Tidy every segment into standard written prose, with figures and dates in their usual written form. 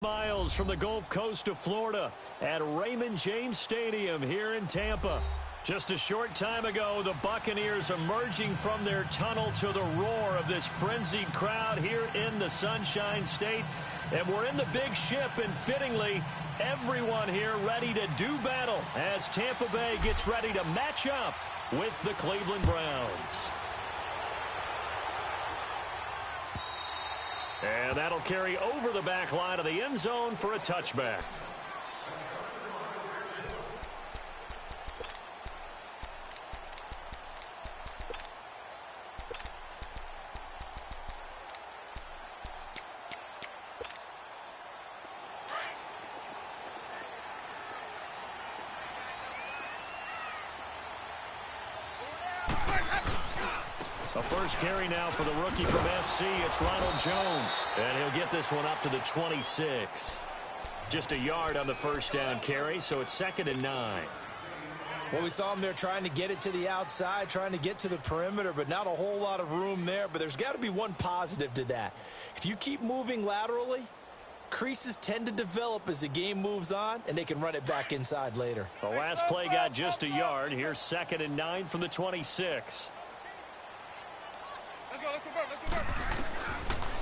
Miles from the Gulf Coast of Florida at Raymond James Stadium here in Tampa. Just a short time ago, the Buccaneers emerging from their tunnel to the roar of this frenzied crowd here in the Sunshine State. And we're in the big ship, and fittingly, everyone here ready to do battle as Tampa Bay gets ready to match up with the Cleveland Browns. And that'll carry over the back line of the end zone for a touchback. A first carry now for the rookie from SC. It's Ronald Jones. And he'll get this one up to the 26. Just a yard on the first down carry, so it's 2nd and 9. Well, we saw him there trying to get it to the outside, trying to get to the perimeter, but not a whole lot of room there. But there's got to be one positive to that. If you keep moving laterally, creases tend to develop as the game moves on, and they can run it back inside later. The last play got just a yard. Here's 2nd and 9 from the 26.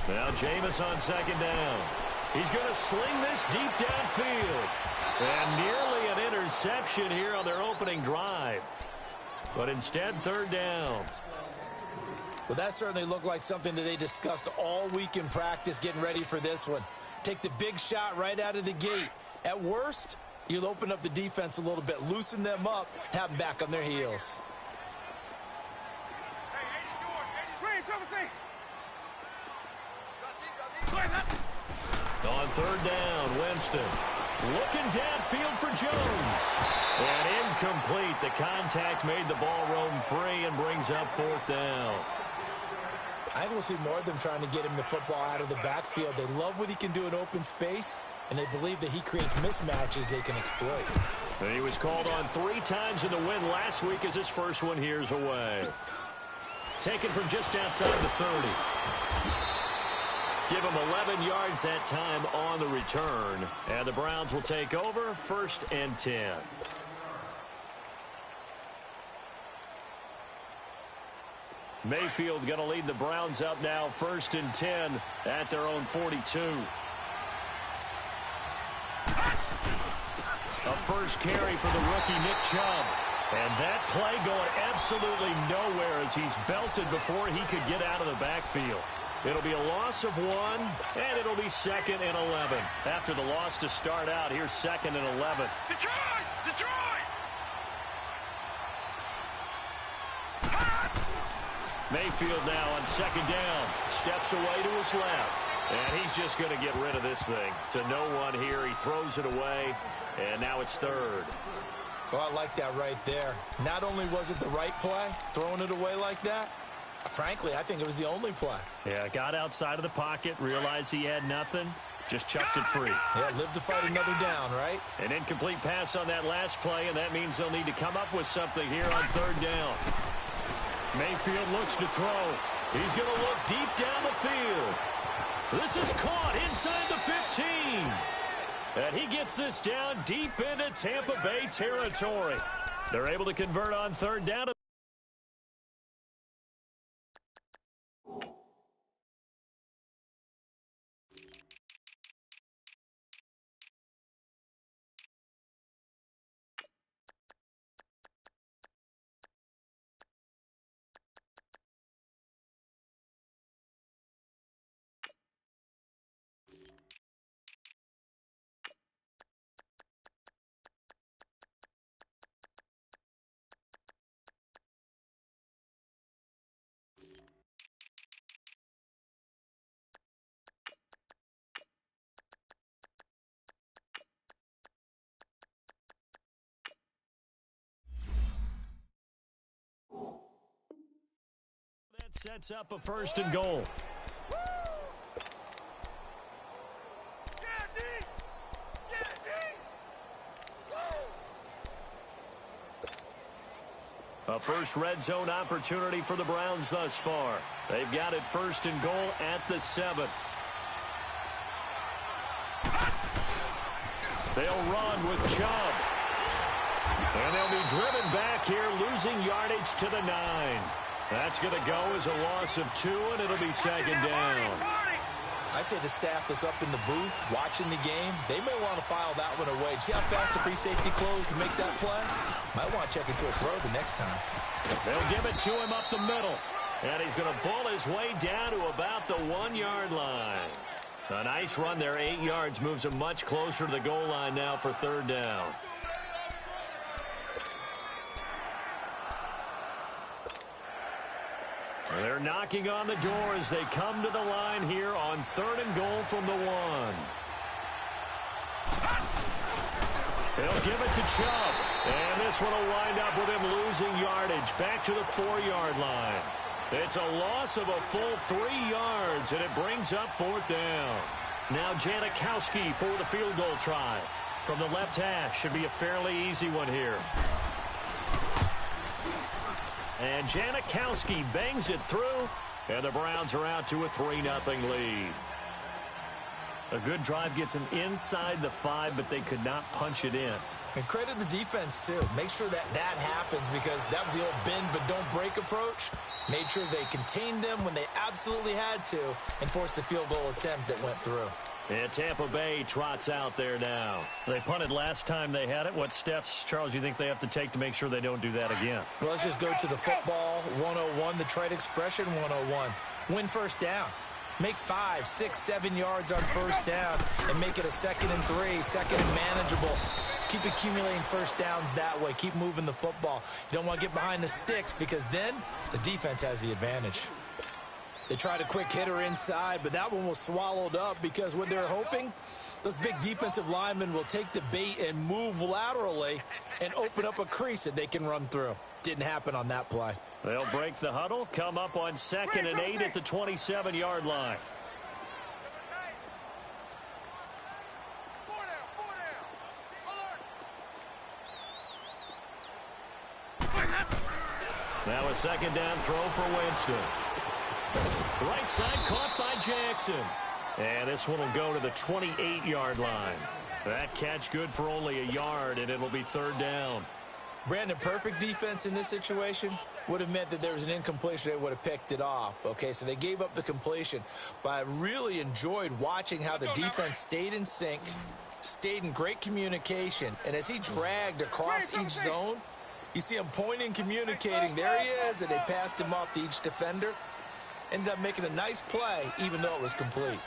Now Jameis on 2nd down. He's going to sling this deep downfield. And nearly an interception here on their opening drive. But instead, 3rd down. Well, that certainly looked like something that they discussed all week in practice getting ready for this one. Take the big shot right out of the gate. At worst, you'll open up the defense a little bit, loosen them up, have them back on their heels. On 3rd down, Winston looking downfield for Jones. And incomplete. The contact made the ball roam free and brings up 4th down. I think we'll see more of them trying to get him the football out of the backfield. They love what he can do in open space, and they believe that he creates mismatches they can exploit. And he was called on 3 times in the win last week as his first one here's away. Taken from just outside the 30. Give him 11 yards that time on the return. And the Browns will take over 1st and 10. Mayfield going to lead the Browns up now 1st and 10 at their own 42. A first carry for the rookie Nick Chubb. And that play going absolutely nowhere as he's belted before he could get out of the backfield. It'll be a loss of 1, and it'll be 2nd and 11. After the loss to start out, here's 2nd and 11. Detroit! Detroit! Mayfield now on 2nd down. Steps away to his left. And he's just going to get rid of this thing. To no one here. He throws it away, and now it's 3rd. Well, I like that right there. Not only was it the right play, throwing it away like that, frankly, I think it was the only play. Yeah, got outside of the pocket, realized he had nothing, just chucked it free. Yeah, live to fight another down, right? An incomplete pass on that last play, and that means they'll need to come up with something here on 3rd down. Mayfield looks to throw. He's going to look deep down the field. This is caught inside the 15. And he gets this down deep into Tampa Bay territory. They're able to convert on 3rd down. That sets up a 1st and goal. A first red zone opportunity for the Browns thus far. They've got it 1st and goal at the 7. They'll run with Chubb. And they'll be driven back here, losing yardage to the 9. That's going to go as a loss of 2, and it'll be second down. I'd say the staff that's up in the booth watching the game, they may want to file that one away. See how fast the free safety closed to make that play? Might want to check into a throw the next time. They'll give it to him up the middle. And he's going to bull his way down to about the 1-yard line. A nice run there, 8 yards, moves him much closer to the goal line now for third down. They're knocking on the door as they come to the line here on 3rd and goal from the 1. They'll give it to Chubb. And this one will wind up with him losing yardage back to the 4-yard line. It's a loss of a full 3 yards, and it brings up 4th down. Now Janikowski for the field goal try. From the left hash, should be a fairly easy one here. And Janikowski bangs it through, and the Browns are out to a 3-0 lead. A good drive gets them inside the 5, but they could not punch it in. And credit the defense, too. Make sure that happens, because that was the old bend but don't break approach. Made sure they contained them when they absolutely had to and forced the field goal attempt that went through. And Tampa Bay trots out there now. They punted last time they had it. What steps, Charles, you think they have to take to make sure they don't do that again? Well, let's just go to the football 101, the trade expression 101. Win first down. Make 5, 6, 7 yards on first down and make it a 2nd and 3, 2nd and manageable. Keep accumulating first downs that way. Keep moving the football. You don't want to get behind the sticks because then the defense has the advantage. They tried a quick hitter inside, but that one was swallowed up because what they're hoping, those big defensive linemen will take the bait and move laterally and open up a crease that they can run through. Didn't happen on that play. They'll break the huddle, come up on 2nd and 8 at the 27-yard line. Now a 2nd down throw for Winston. Right side caught by Jackson. And this one will go to the 28-yard line. That catch good for only a yard, and it'll be 3rd down. Brandon, perfect defense in this situation would have meant that there was an incompletion. They would have picked it off. Okay, so they gave up the completion. But I really enjoyed watching how the defense stayed in sync, stayed in great communication. And as he dragged across each zone, you see him pointing, communicating. There he is, and they passed him off to each defender. Ended up making a nice play, even though it was complete.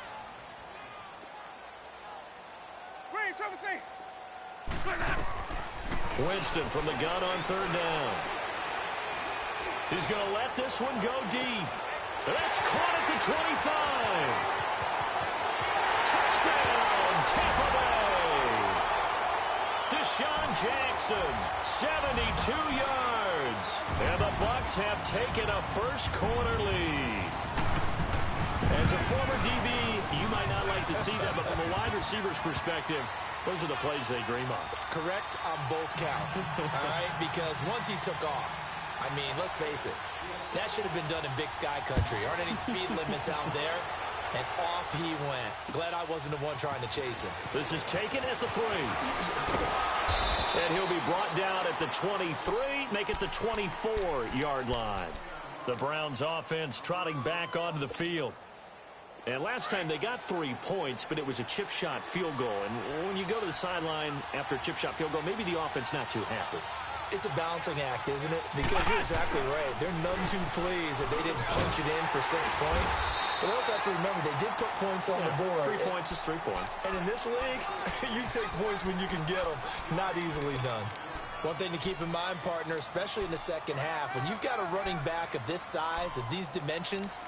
Winston from the gun on 3rd down. He's going to let this one go deep. That's caught at the 25. Touchdown, Tampa Bay. Deshaun Jackson, 72 yards. And the Bucs have taken a first-quarter lead. As a former DB, you might not like to see that, but from a wide receiver's perspective, those are the plays they dream of. Correct on both counts, all right? Because once he took off, I mean, let's face it, that should have been done in Big Sky Country. Aren't any speed limits out there? And off he went. Glad I wasn't the one trying to chase him. This is taken at the 3. And he'll be brought down at the 23, make it the 24-yard line. The Browns offense trotting back onto the field. And last time they got 3 points, but it was a chip shot field goal. And when you go to the sideline after a chip shot field goal, maybe the offense not too happy. It's a balancing act, isn't it? Because you're exactly right. They're none too pleased that they didn't punch it in for 6 points. But we also have to remember they did put points on the board. 3 points is 3 points. And in this league, you take points when you can get them. Not easily done. One thing to keep in mind, partner, especially in the second half, when you've got a running back of this size, of these dimensions,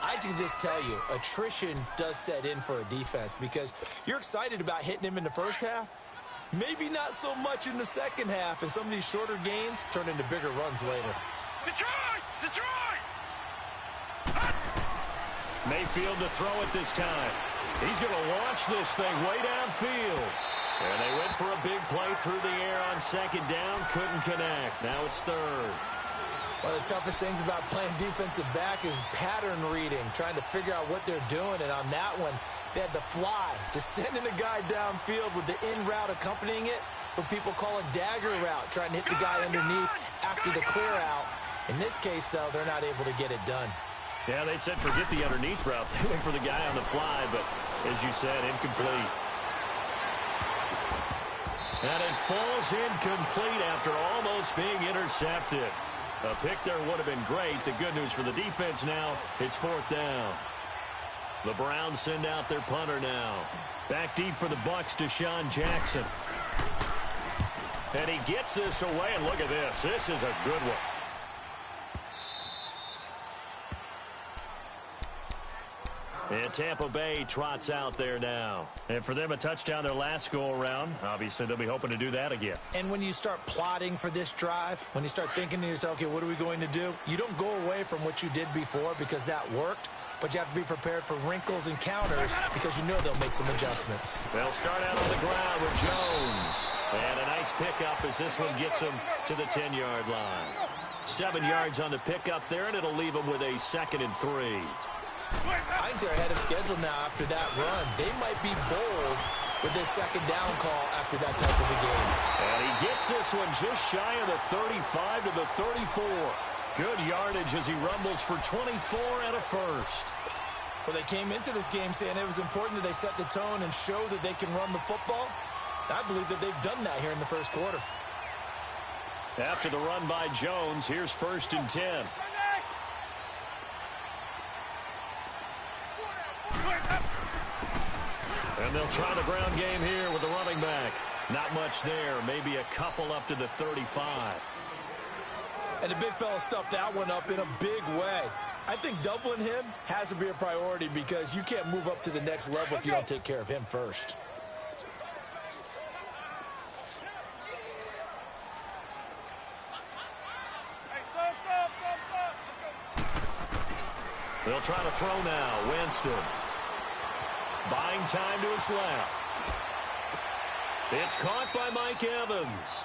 I can just tell you, attrition does set in for a defense because you're excited about hitting him in the first half. Maybe not so much in the second half, and some of these shorter gains turn into bigger runs later. Detroit! Detroit! Mayfield to throw it this time. He's going to launch this thing way downfield. And they went for a big play through the air on 2nd down. Couldn't connect. Now it's 3rd. One of the toughest things about playing defensive back is pattern reading, trying to figure out what they're doing. And on that one, They had the fly, just sending a guy downfield with the in route accompanying it, what people call a dagger route, trying to hit the guy underneath after the clear out. In this case, though, they're not able to get it done. Yeah, they said forget the underneath route. They went for the guy on the fly, but as you said, incomplete. And it falls incomplete after almost being intercepted. A pick there would have been great. The good news for the defense now, it's 4th down. The Browns send out their punter now. Back deep for the Bucs, Deshaun Jackson. And he gets this away, and look at this. This is a good one. And Tampa Bay trots out there now. And for them, a touchdown their last go-around. Obviously, they'll be hoping to do that again. And when you start plotting for this drive, when you start thinking to yourself, okay, what are we going to do? You don't go away from what you did before because that worked, but you have to be prepared for wrinkles and counters because you know they'll make some adjustments. They'll start out on the ground with Jones. And a nice pickup as this one gets him to the 10-yard line. 7 yards on the pickup there, and it'll leave them with a 2nd and 3. I think they're ahead of schedule now after that run. They might be bold with this 2nd down call after that type of a game. And he gets this one just shy of the 35 to the 34. Good yardage as he rumbles for 24 and a first. Well, they came into this game saying it was important that they set the tone and show that they can run the football. I believe that they've done that here in the first quarter. After the run by Jones, here's 1st and 10. And they'll try the ground game here with the running back. Not much there. Maybe a couple up to the 35. And the big fella stuffed that one up in a big way. I think doubling him has to be a priority because you can't move up to the next level if you don't take care of him first. They'll try to throw now. Winston. Buying time to his left. It's caught by Mike Evans.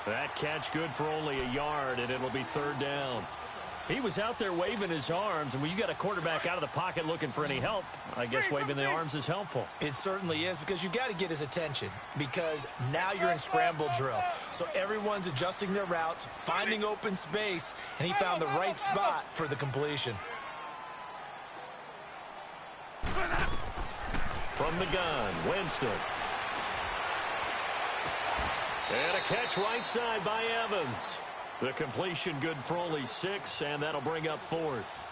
That catch good for only a yard, and it'll be 3rd down. He was out there waving his arms, and when you got a quarterback out of the pocket looking for any help, I guess waving the arms is helpful. It certainly is because you got to get his attention because now you're in scramble drill. So everyone's adjusting their routes, finding open space, and he found the right spot for the completion. From the gun, Winston. And a catch right side by Evans. The completion good for only 6, and that'll bring up 4th.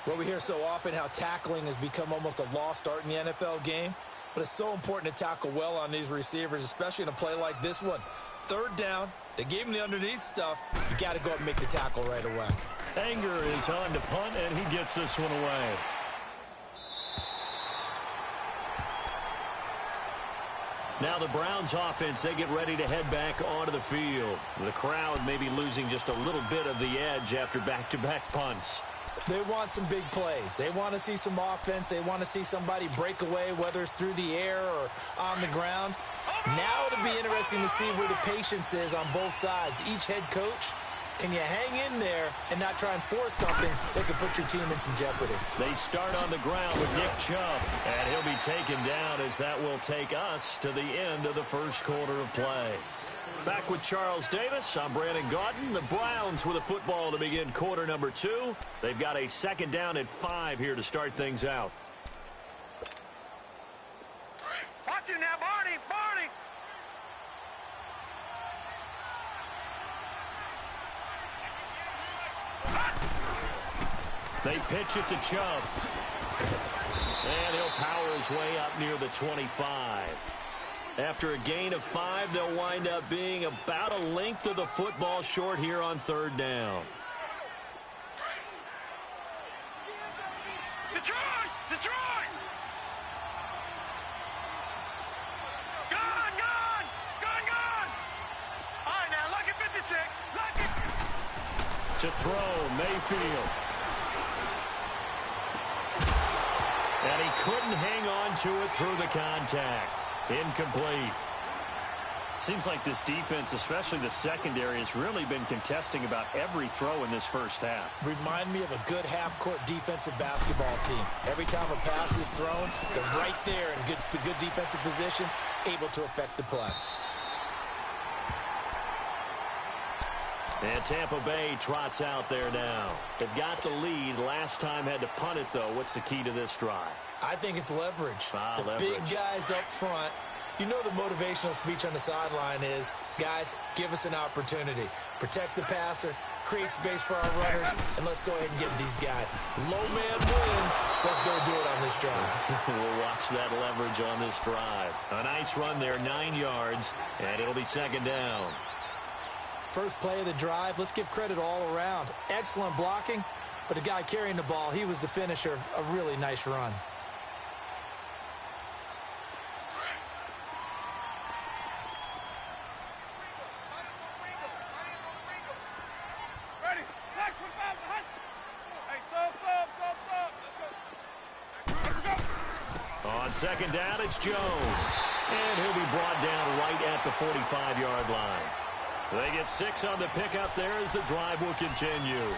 Well, we hear so often how tackling has become almost a lost art in the NFL game, but it's so important to tackle well on these receivers, especially in a play like this one. 3rd down, they gave him the underneath stuff. You got to go up and make the tackle right away. Anger is on to punt, and he gets this one away. Now the Browns offense, they get ready to head back onto the field. The crowd may be losing just a little bit of the edge after back-to-back punts. They want some big plays. They want to see some offense. They want to see somebody break away, whether it's through the air or on the ground. Now it'll be interesting to see where the patience is on both sides. Each head coach, can you hang in there and not try and force something that could put your team in some jeopardy? They start on the ground with Nick Chubb, and he'll be taken down as that will take us to the end of the first quarter of play. Back with Charles Davis, I'm Brandon Gaudin. The Browns with a football to begin quarter number 2. They've got a 2nd down at 5 here to start things out. Watch it now, Barney! Barney! They pitch it to Chubb. And he'll power his way up near the 25. After a gain of 5, they'll wind up being about a length of the football short here on 3rd down. Detroit! Detroit! Gone! Gone! Gone! Gone! All right, now, lucky 56. Lucky. To throw, Mayfield. And he couldn't hang on to it through the contact. Incomplete. Seems like this defense, especially the secondary, has really been contesting about every throw in this first half. Remind me of a good half-court defensive basketball team. Every time a pass is thrown, they're right there in good defensive position, able to affect the play. And Tampa Bay trots out there now. They've got the lead. Last time had to punt it, though. What's the key to this drive? I think it's leverage. Leverage. Big guys up front. You know the motivational speech on the sideline is, guys, give us an opportunity. Protect the passer, create space for our runners, and let's go ahead and get these guys. Low man wins. Let's go do it on this drive. We'll watch that leverage on this drive. A nice run there, 9 yards, and it'll be second down. First play of the drive, let's give credit all around. Excellent blocking, but the guy carrying the ball, he was the finisher. A really nice run. On second down, it's Jones. And he'll be brought down right at the 45-yard line. They get 6 on the pickup there as the drive will continue.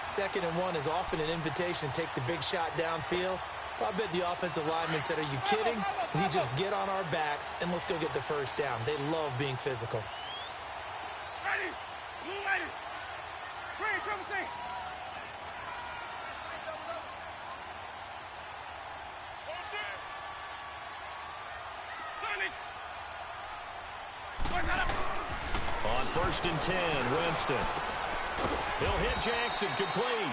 2nd and 1 is often an invitation to take the big shot downfield. I bet the offensive lineman said, are you kidding? We just get on our backs and let's go get the first down. They love being physical. Ready! Blue lady! Green, triple C! Sonic! On 1st and 10, Winston. He'll hit Jackson, complete.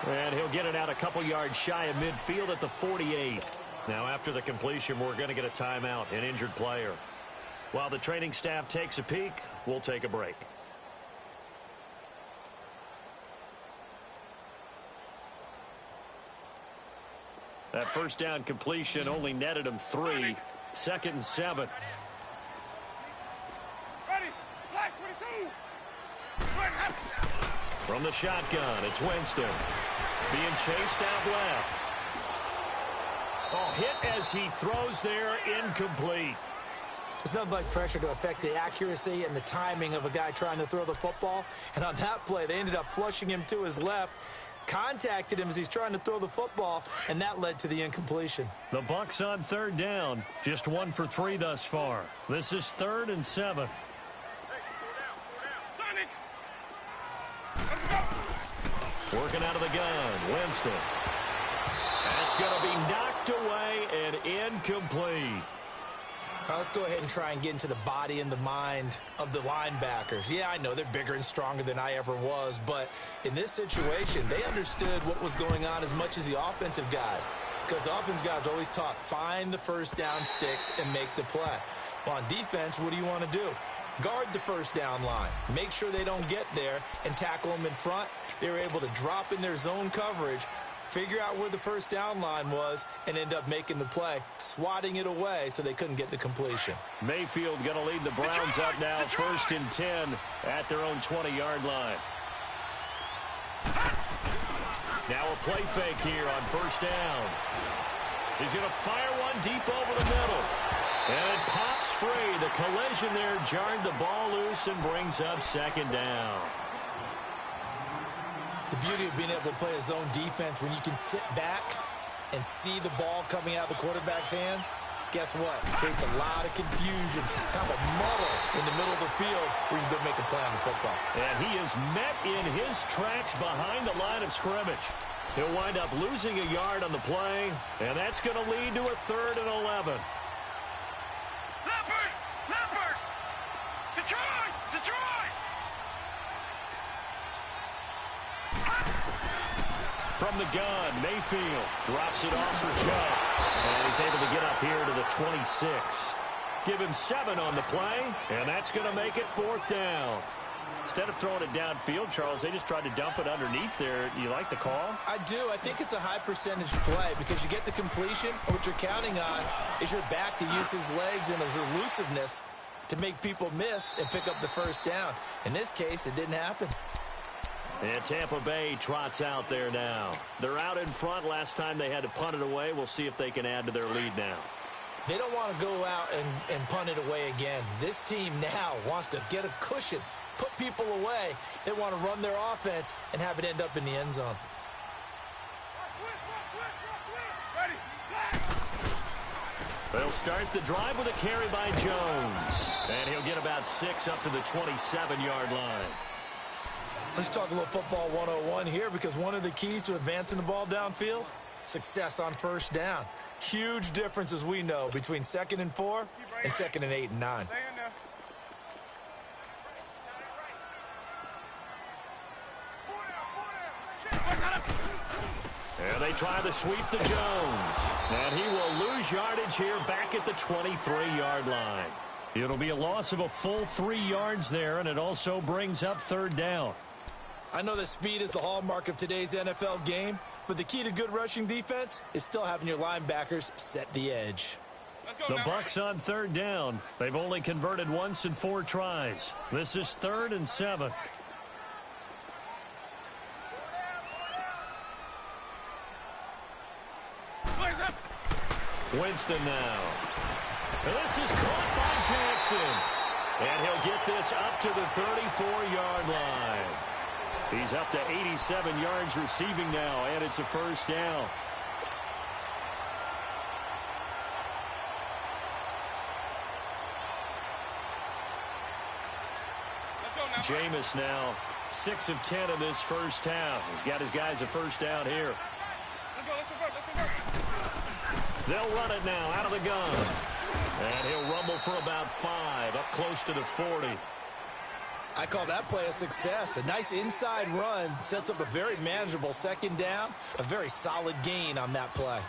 And he'll get it out a couple yards shy of midfield at the 48. Now, after the completion, we're going to get a timeout, an injured player. While the training staff takes a peek, we'll take a break. That first down completion only netted him 3. 2nd and 7. Ready! Black 22! From the shotgun, it's Winston. Being chased out left. Oh, hit as he throws there, incomplete. There's nothing like pressure to affect the accuracy and the timing of a guy trying to throw the football. And on that play, they ended up flushing him to his left, contacted him as he's trying to throw the football, and that led to the incompletion. The Bucs on 3rd down, just 1 for 3 thus far. This is 3rd and 7. Working out of the gun, Winston. That's going to be knocked away and incomplete. Now let's go ahead and try and get into the body and the mind of the linebackers. Yeah, I know they're bigger and stronger than I ever was, but in this situation, they understood what was going on as much as the offensive guys, because the offensive guys are always taught, find the first down sticks and make the play. Well, on defense, what do you want to do? Guard the first down line. Make sure they don't get there and tackle them in front. They were able to drop in their zone coverage, figure out where the first down line was, and end up making the play, swatting it away so they couldn't get the completion. Mayfield going to lead the Browns up now, 1st and 10 at their own 20-yard line. Now a play fake here on 1st down. He's going to fire one deep over the middle. And it pops free. The collision there jarred the ball loose and brings up 2nd down. The beauty of being able to play a zone defense when you can sit back and see the ball coming out of the quarterback's hands, guess what? Creates a lot of confusion, kind of a muddle in the middle of the field where you can go make a play on the football. And he is met in his tracks behind the line of scrimmage. He'll wind up losing a yard on the play, and that's going to lead to a 3rd and 11. Leopard! Detroit! From the gun, Mayfield drops it off for Chubb. And he's able to get up here to the 26. Give him 7 on the play, and that's going to make it 4th down. Instead of throwing it downfield, Charles, they just tried to dump it underneath there. You like the call? I do. I think it's a high percentage play because you get the completion, and what you're counting on is your back to use his legs and his elusiveness to make people miss and pick up the first down. In this case, it didn't happen. And Tampa Bay trots out there now. They're out in front. Last time they had to punt it away. We'll see if they can add to their lead now. They don't want to go out and punt it away again. This team now wants to get a cushion, put people away. They want to run their offense and have it end up in the end zone. They'll start the drive with a carry by Jones. And he'll get about 6 up to the 27-yard line. Let's talk a little football 101 here, because one of the keys to advancing the ball downfield, success on first down. Huge difference, as we know, between 2nd and 4 and 2nd and 8 and 9. And they try the sweep to Jones. And he will lose yardage here back at the 23-yard line. It'll be a loss of a full 3 yards there, and it also brings up 3rd down. I know that speed is the hallmark of today's NFL game, but the key to good rushing defense is still having your linebackers set the edge. The Bucs on 3rd down. They've only converted once in 4 tries. This is 3rd and 7. Winston now. This is caught by Jackson. And he'll get this up to the 34-yard line. He's up to 87 yards receiving now, and it's a 1st down. Jameis now 6 of 10 in this first half. He's got his guys a 1st down here. They'll run it now out of the gun. And he'll rumble for about 5, up close to the 40. I call that play a success. A nice inside run sets up a very manageable 2nd down. A very solid gain on that play.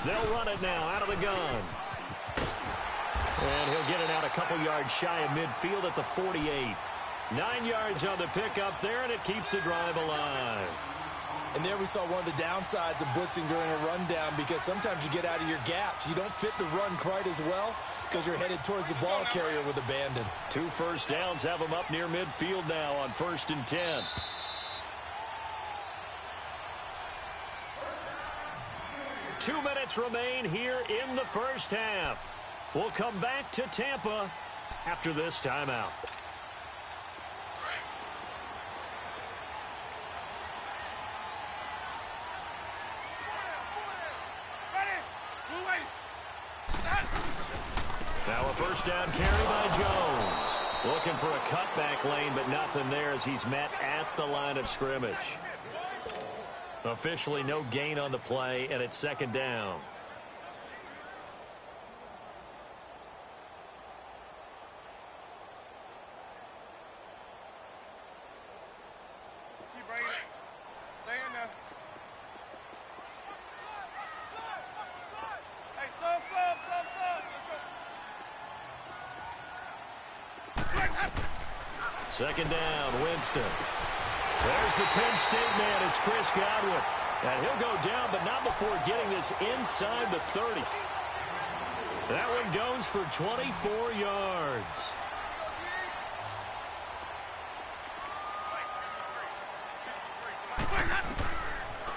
They'll run it now out of the gun. And he'll get it out a couple yards shy of midfield at the 48. 9 yards on the pickup there, and it keeps the drive alive. And there we saw one of the downsides of blitzing during a rundown, because sometimes you get out of your gaps. You don't fit the run quite as well because you're headed towards the ball carrier with abandon. 2 first downs have him up near midfield now on 1st and 10. Two minutes remain here in the first half. We'll come back to Tampa after this timeout. Now a 1st down carry by Jones. Looking for a cutback lane, but nothing there as he's met at the line of scrimmage. Officially no gain on the play, and it's 2nd down. Keep bringing it. Stay in there. Hey, sub. Let's go. 2nd down, Winston. There's the Penn State man. It's Chris Godwin. And he'll go down, but not before getting this inside the 30. That one goes for 24 yards.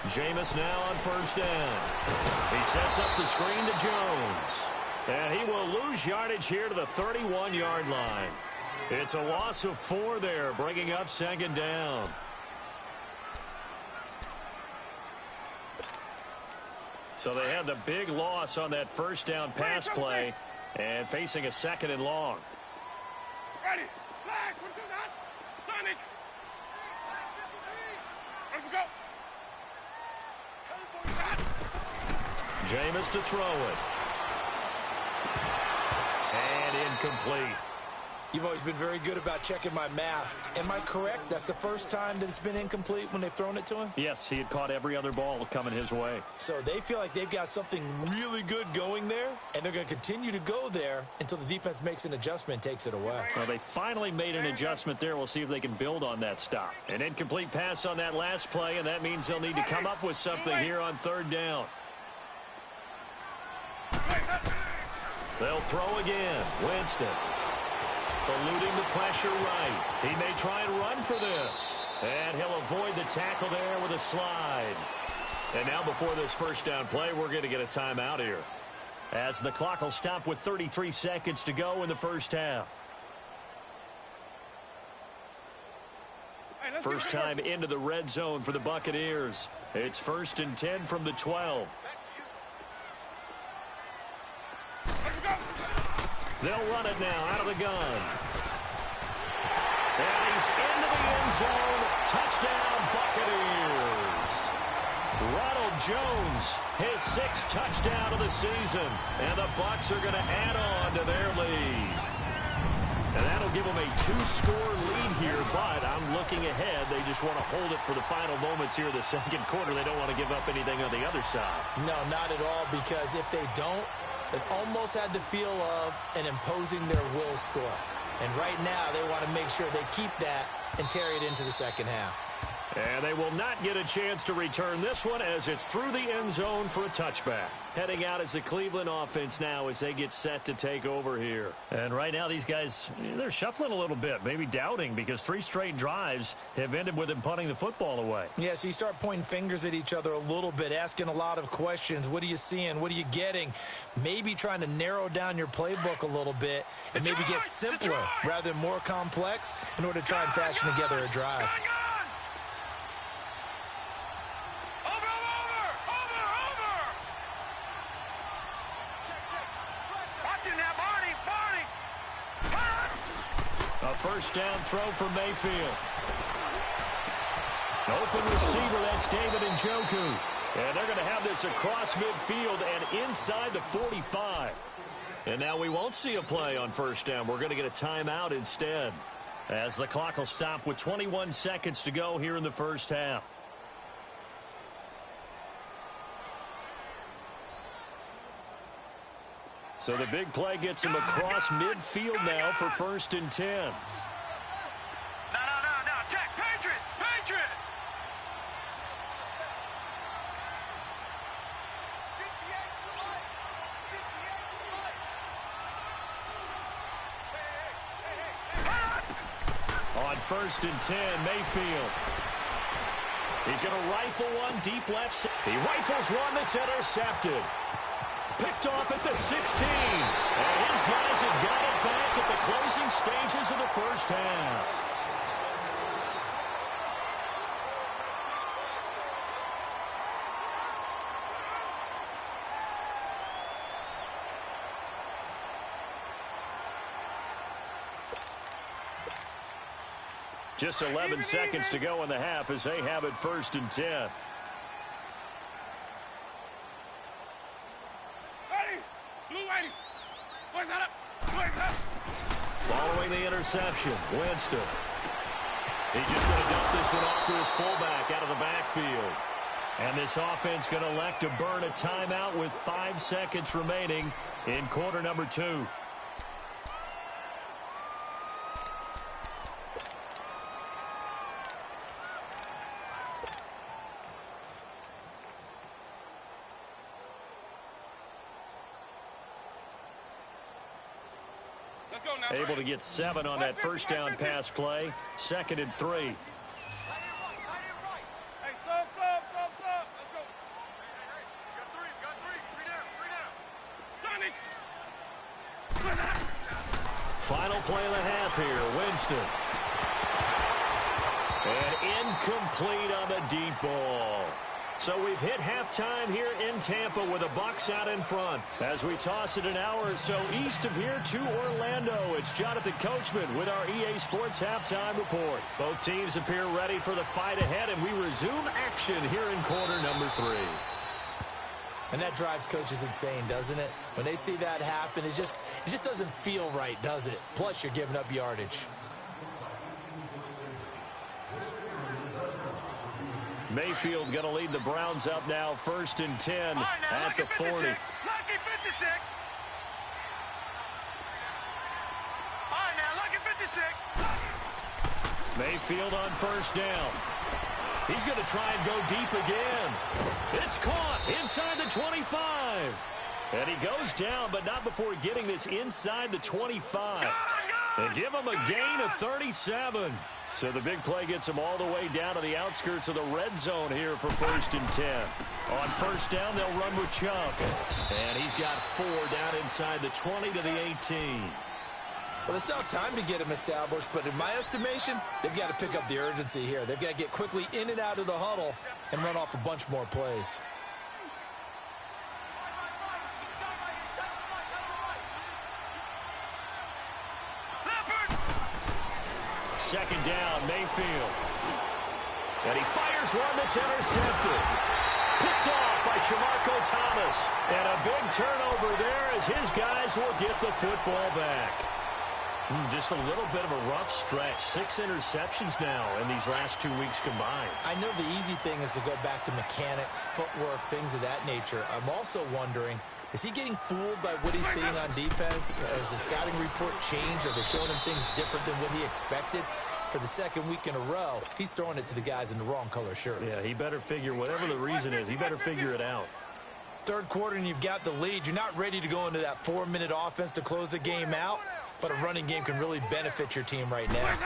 Jameis now on 1st down. He sets up the screen to Jones. And he will lose yardage here to the 31-yard line. It's a loss of 4 there, bringing up 2nd down. So they had the big loss on that 1st down pass play and facing a 2nd and long. Ready. Flag. What goes on? Sonic. Let him go. Jameis to throw it. And incomplete. You've always been very good about checking my math. Am I correct? That's the first time that it's been incomplete when they've thrown it to him? Yes, he had caught every other ball coming his way. So they feel like they've got something really good going there, and they're going to continue to go there until the defense makes an adjustment and takes it away. Well, they finally made an adjustment there. We'll see if they can build on that stop. An incomplete pass on that last play, and that means they'll need to come up with something here on third down. They'll throw again. Winston. Eluding the pressure right. He may try and run for this. And he'll avoid the tackle there with a slide. And now before this first down play, we're going to get a timeout here, as the clock will stop with 33 seconds to go in the first half. First time into the red zone for the Buccaneers. It's 1st and 10 from the 12. They'll run it now out of the gun. And he's into the end zone. Touchdown, Buccaneers. Ronald Jones, his 6th touchdown of the season. And the Bucs are going to add on to their lead. And that'll give them a 2-score lead here, but I'm looking ahead. They just want to hold it for the final moments here in the second quarter. They don't want to give up anything on the other side. No, not at all, because if they don't, it almost had the feel of an imposing their will score. And right now, they want to make sure they keep that and carry it into the second half. And they will not get a chance to return this one, as it's through the end zone for a touchback. Heading out is the Cleveland offense now as they get set to take over here. And right now, these guys, they're shuffling a little bit, maybe doubting, because 3 straight drives have ended with them punting the football away. Yeah, so you start pointing fingers at each other a little bit, asking a lot of questions. What are you seeing? What are you getting? Maybe trying to narrow down your playbook a little bit and maybe get simpler rather than more complex in order to try and fashion together a drive. A first down throw for Mayfield. Open receiver, that's David Njoku. And they're going to have this across midfield and inside the 45. And now we won't see a play on first down. We're going to get a timeout instead, as the clock will stop with 21 seconds to go here in the first half. So the big play gets him across midfield now for 1st and 10. No. Check. Patriot. On 1st and 10, Mayfield. He's going to rifle one deep left. He rifles one that's intercepted. Picked off at the 16. And his guys have got it back at the closing stages of the first half. Just 11 seconds to go in the half as they have it 1st and 10. Following the interception, Winston. He's just going to dump this one off to his fullback out of the backfield. And this offense going to elect to burn a timeout with 5 seconds remaining in quarter number 2. Able to get 7 on that first down pass play. 2nd and 3. Hey, sub. Let's go. Got three down. Final play of the half here. Winston. And incomplete on the deep ball. So we've hit halftime here in Tampa with the Bucs out in front. As we toss it an hour or so east of here to Orlando, it's Jonathan Coachman with our EA Sports Halftime Report. Both teams appear ready for the fight ahead, and we resume action here in quarter number 3. And that drives coaches insane, doesn't it? When they see that happen, it just doesn't feel right, does it? Plus, you're giving up yardage. Mayfield going to lead the Browns up now, 1st and 10 at the 40. Lucky 56. All right, now, lucky 56. Mayfield on 1st down. He's going to try and go deep again. It's caught inside the 25. And he goes down, but not before getting this inside the 25. And give him a gain of 37. So the big play gets him all the way down to the outskirts of the red zone here for 1st and 10. On 1st down, they'll run with Chubb. And he's got 4 down inside the 20 to the 18. Well, they still have time to get him established, but in my estimation, they've got to pick up the urgency here. They've got to get quickly in and out of the huddle and run off a bunch more plays. Second down, Mayfield. And he fires one that's intercepted. Picked off by Shamarko Thomas. And a big turnover there as his guys will get the football back. Just a little bit of a rough stretch. 6 interceptions now in these last 2 weeks combined. I know the easy thing is to go back to mechanics, footwork, things of that nature. I'm also wondering, is he getting fooled by what he's seeing on defense? Has the scouting report changed? Are they showing him things different than what he expected? For the 2nd week in a row, he's throwing it to the guys in the wrong color shirts. Yeah, he better figure, whatever the reason is, he better figure it out. 3rd quarter and you've got the lead. You're not ready to go into that 4-minute offense to close the game out, but a running game can really benefit your team right now.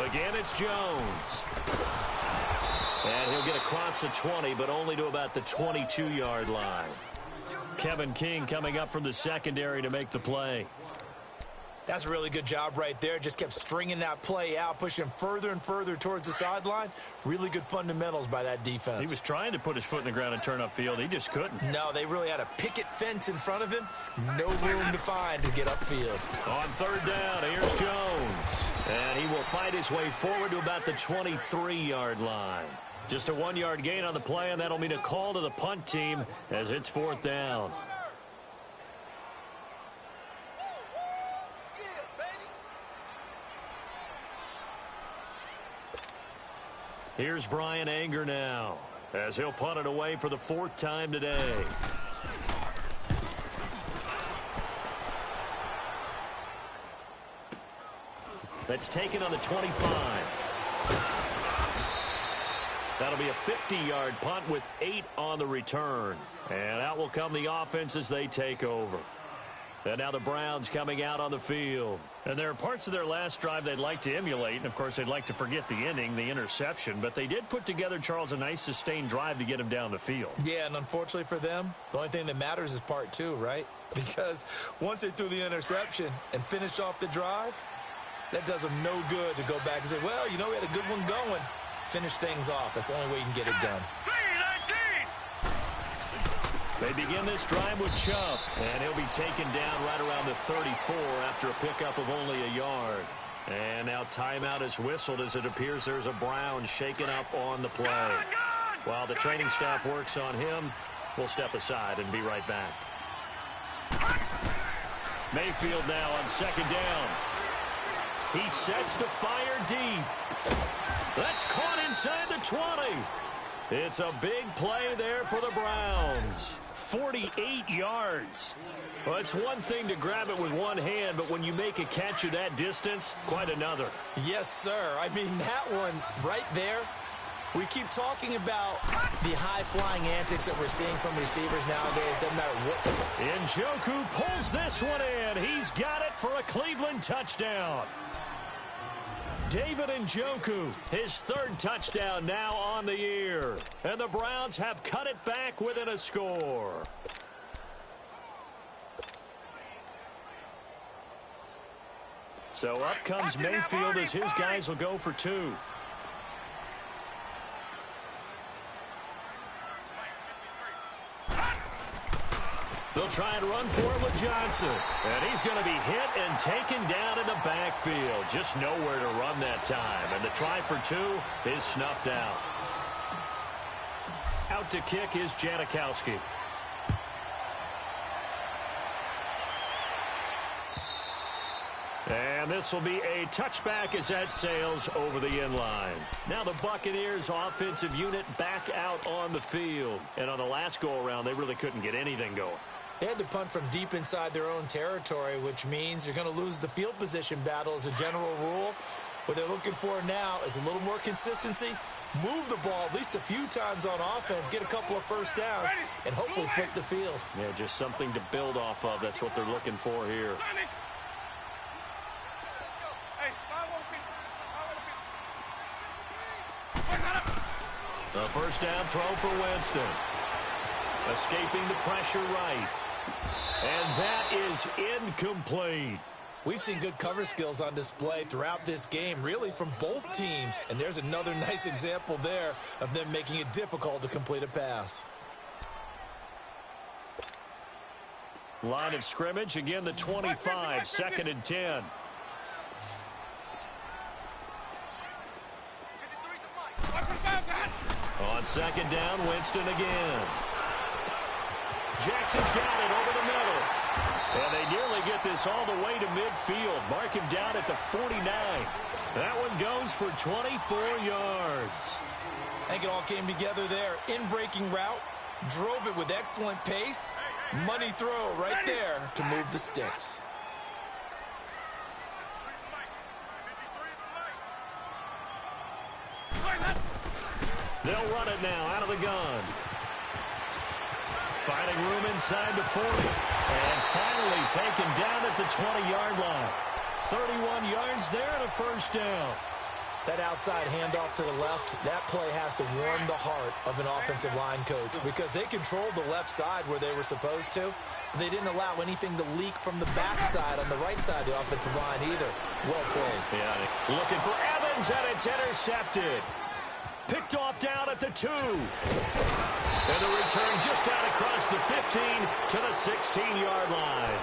Again, it's Jones. And he'll get across the 20, but only to about the 22-yard line. Kevin King coming up from the secondary to make the play. That's a really good job right there. Just kept stringing that play out, pushing further and further towards the sideline. Really good fundamentals by that defense. He was trying to put his foot in the ground and turn upfield. He just couldn't. No, they really had a picket fence in front of him. No room to find to get upfield. On 3rd down, here's Jones. And he will fight his way forward to about the 23-yard line. Just a 1-yard gain on the play, and that'll mean a call to the punt team as it's 4th down. Here's Brian Anger now, as he'll punt it away for the 4th time today. That's taken on the 25. That'll be a 50-yard punt with 8 on the return. And out will come the offense as they take over. And now the Browns coming out on the field. And there are parts of their last drive they'd like to emulate. And, of course, they'd like to forget the ending, the interception. But they did put together, Charles, a nice sustained drive to get him down the field. Yeah, and unfortunately for them, the only thing that matters is part 2, right? Because once they threw the interception and finished off the drive, that does them no good to go back and say, well, you know, we had a good one going. Finish things off. That's the only way you can get it done. They begin this drive with Chubb, and he'll be taken down right around the 34 after a pickup of only a yard. And now timeout is whistled as it appears there's a Brown shaken up on the play. While the training staff works on him, we'll step aside and be right back. Mayfield now on 2nd down. He sets to fire deep. That's caught inside the 20. It's a big play there for the Browns. 48 yards. Well, it's one thing to grab it with one hand, but when you make a catch of that distance, quite another. Yes, sir. I mean, that one right there, we keep talking about the high-flying antics that we're seeing from receivers nowadays. Doesn't matter what's... Njoku pulls this one in. He's got it for a Cleveland touchdown. David Njoku, his 3rd touchdown now on the year. And the Browns have cut it back within a score. So up comes Mayfield as his guys will go for 2. They'll try and run for it with Johnson. And he's going to be hit and taken down in the backfield. Just nowhere to run that time. And the try for 2 is snuffed out. Out to kick is Janikowski. And this will be a touchback as that sails over the end line. Now the Buccaneers offensive unit back out on the field. And on the last go-around, they really couldn't get anything going. They had to punt from deep inside their own territory, which means you're going to lose the field position battle as a general rule. What they're looking for now is a little more consistency, move the ball at least a few times on offense, get a couple of first downs, and hopefully flip the field. Yeah, just something to build off of. That's what they're looking for here. A first down throw for Winston. Escaping the pressure right. And that is incomplete. We've seen good cover skills on display throughout this game, really from both teams. And there's another nice example there of them making it difficult to complete a pass. Line of scrimmage, again the 25, 2nd and 10. On 2nd down, Winston again. Jackson's got it over the middle. And they nearly get this all the way to midfield. Mark him down at the 49. That one goes for 24 yards. I think it all came together there. In-breaking route, drove it with excellent pace. Money throw right there to move the sticks. They'll run it now out of the gun. Finding room inside the 40. And finally taken down at the 20-yard line. 31 yards there and a first down. That outside handoff to the left, that play has to warm the heart of an offensive line coach because they controlled the left side where they were supposed to. But they didn't allow anything to leak from the backside on the right side of the offensive line either. Well played. Yeah, looking for Evans, and it's intercepted. Picked off down at the 2. And the return just out across the 15 to the 16-yard line.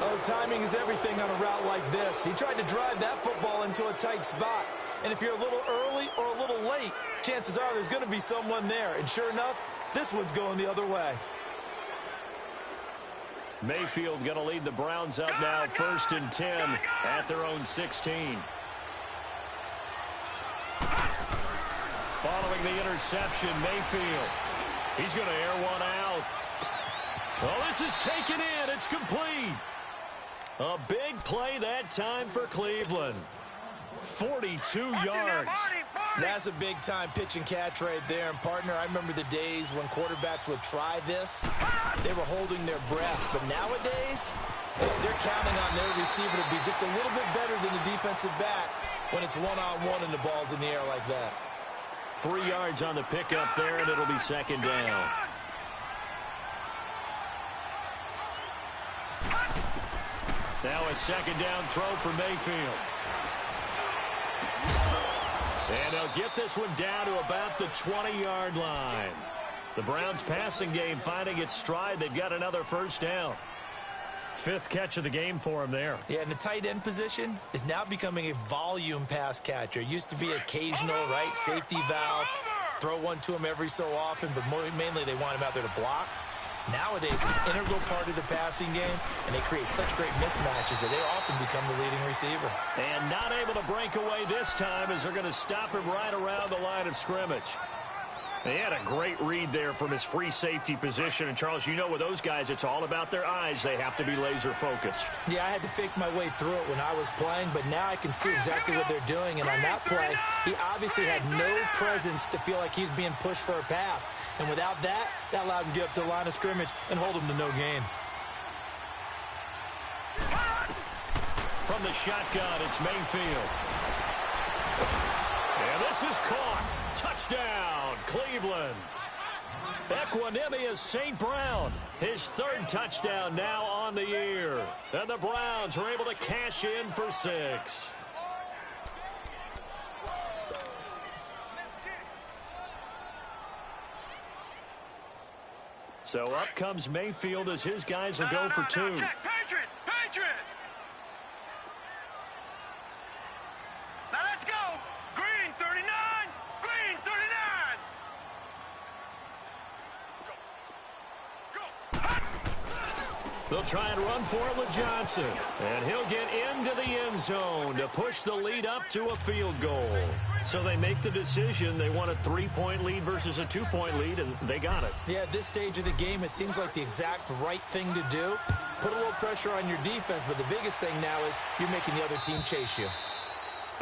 Oh, timing is everything on a route like this. He tried to drive that football into a tight spot. And if you're a little early or a little late, chances are there's going to be someone there. And sure enough, this one's going the other way. Mayfield going to lead the Browns up now, 1st and 10 at their own 16. Following the interception, Mayfield. He's going to air one out. Well, this is taken in. It's complete. A big play that time for Cleveland. 42 yards. That's a big-time pitch and catch right there. And, partner, I remember the days when quarterbacks would try this. They were holding their breath. But nowadays, they're counting on their receiver to be just a little bit better than the defensive back when it's one-on-one and the ball's in the air like that. 3 yards on the pickup there, and it'll be 2nd down. Now a 2nd down throw for Mayfield. And they'll get this one down to about the 20-yard line. The Browns passing game finding its stride. They've got another first down. 5th catch of the game for him there. Yeah, and the tight end position is now becoming a volume pass catcher. Used to be occasional, right? Safety valve. Throw one to him every so often, but mainly they want him out there to block. Nowadays, an integral part of the passing game, and they create such great mismatches that they often become the leading receiver. And not able to break away this time as they're going to stop him right around the line of scrimmage. They had a great read there from his free safety position. And, Charles, you know with those guys, it's all about their eyes. They have to be laser-focused. Yeah, I had to fake my way through it when I was playing, but now I can see exactly what they're doing. And on that play, he obviously had no presence to feel like he's being pushed for a pass. And without that, that allowed him to get up to the line of scrimmage and hold him to no gain. From the shotgun, it's Mayfield. And this is caught. Touchdown, Cleveland. Equanimous St. Brown, his 3rd touchdown now on the year. And the Browns are able to cash in for 6. So up comes Mayfield as his guys will go for 2. Patriot! Patriot! Now let's go! Green 39! Green 39! They'll try and run for it with Johnson. And he'll get into the end zone to push the lead up to a field goal. So they make the decision. They want a 3-point lead versus a 2-point lead, and they got it. Yeah, at this stage of the game, it seems like the exact right thing to do. Put a little pressure on your defense, but the biggest thing now is you're making the other team chase you.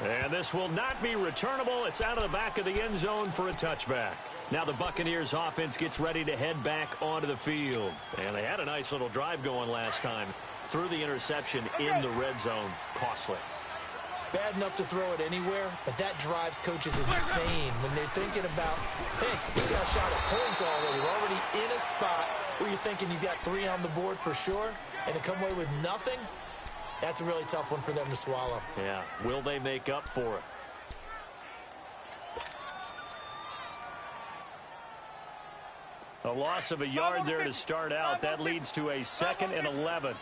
And this will not be returnable. It's out of the back of the end zone for a touchback. Now the Buccaneers offense gets ready to head back onto the field. And they had a nice little drive going last time. Threw the interception in the red zone. Costly. Bad enough to throw it anywhere, but that drives coaches insane when they're thinking about, hey, we got a shot at points already. We're already in a spot where you're thinking you got 3 on the board for sure, and to come away with nothing, that's a really tough one for them to swallow. Yeah, will they make up for it? A loss of a yard there to start out. That leads to a 2nd and 11.